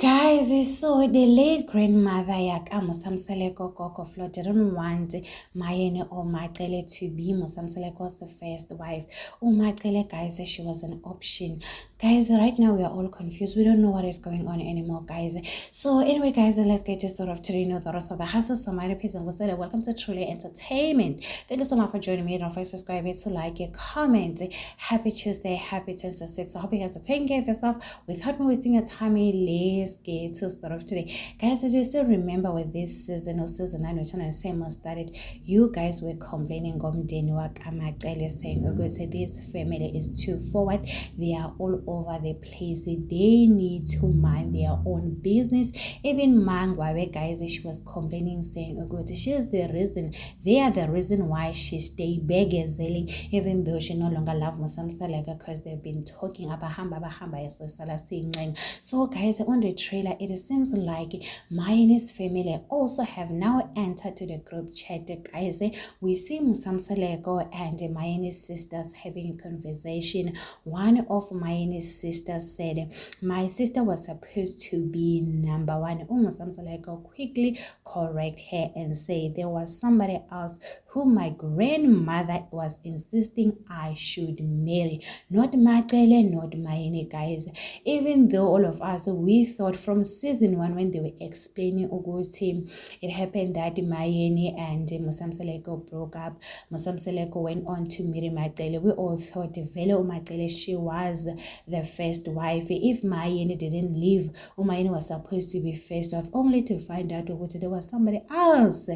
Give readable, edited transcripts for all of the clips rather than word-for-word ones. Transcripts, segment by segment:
Guys, so the late grandmother Yaka Musamseleko Kokoflo didn't want Mayene or Macele to be Musamseleko's first wife. Oh, Macele, guys, she was an option. Guys, right now we are all confused. We don't know what is going on anymore, guys. So anyway, guys, let's get to sort of to know the rest of the hustle. So my peace and say welcome to Truly Entertainment. Thank you so much for joining me. Don't forget to subscribe, to like, comment. Happy Tuesday, happy 26. I hope you guys are taking care of yourself. Without me wasting your time, let's get to start off today. Guys, I do still remember with this season or season 9, which I say must started, you guys were complaining saying, okay, so this family is too forward. They are all over the place. They need to mind their own business. Even Mangwawe, guys, she was complaining, saying, okay, she's the reason. They are the reason why she stayed begging, even though she no longer loves Musamsalega, because they've been talking about Hamba. So guys, on the trailer, it seems like Mayene's family also have now entered to the group chat. Guys, we see Musamsaleko and Mayene's sisters having a conversation. One of Mayene's sisters said, my sister was supposed to be number one. Musamsaleko quickly correct her and say there was somebody else who my grandmother was insisting I should marry. Not Macele, not Mayene, guys. Even though all of us, we thought from season 1 when they were explaining Ogotim, it happened that Mayene and Musamseleko broke up. Musamseleko went on to marry Macele. We all thought Velo Macele, she was the first wife. If Mayene didn't leave, Mayene was supposed to be first wife, only to find out there was somebody else.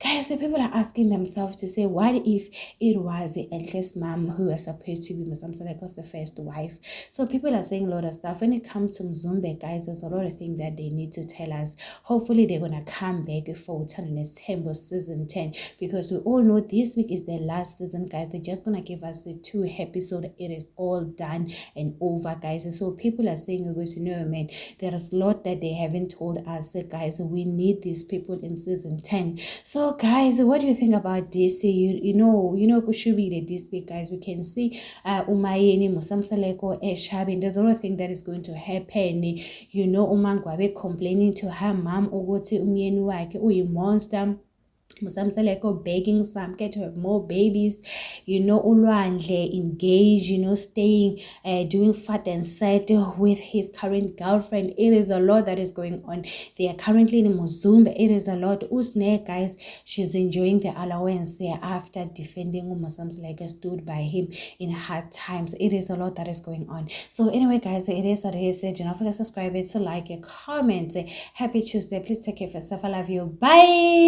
Guys, the people are asking themselves to say, what if it was the Entle's mom who was supposed to be Musamseleko's the first wife? So people are saying a lot of stuff. When it comes to Mzumbe, guys, there's a lot of things that they need to tell us. Hopefully they're gonna come back for September season 10, because we all know this week is the last season, guys. They're just gonna give us the 2 episodes. It is all done and over, guys. So people are saying, no, man, there is a lot that they haven't told us, guys. We need these people in season 10. So guys, what do you think about this? You know Kushubile this week, guys. We can see Umayeni Musamsaleko Eshabin. There's a lot of things that is going to happen. Umangwabe complaining to her mom, Ogoti Umyeni wake uyi monster. Musamseleko begging Samke to have more babies, Ulwandle engaged, staying, doing fat and set with his current girlfriend. It is a lot that is going on. They are currently in Muzumbe. It is a lot. Usne, guys, she's enjoying the allowance there after defending Musamseleko, stood by him in hard times. It is a lot that is going on. So anyway, guys, it is what it is. Do not forget to subscribe, to like, comment. Happy Tuesday. Please take care of yourself. I love you. Bye.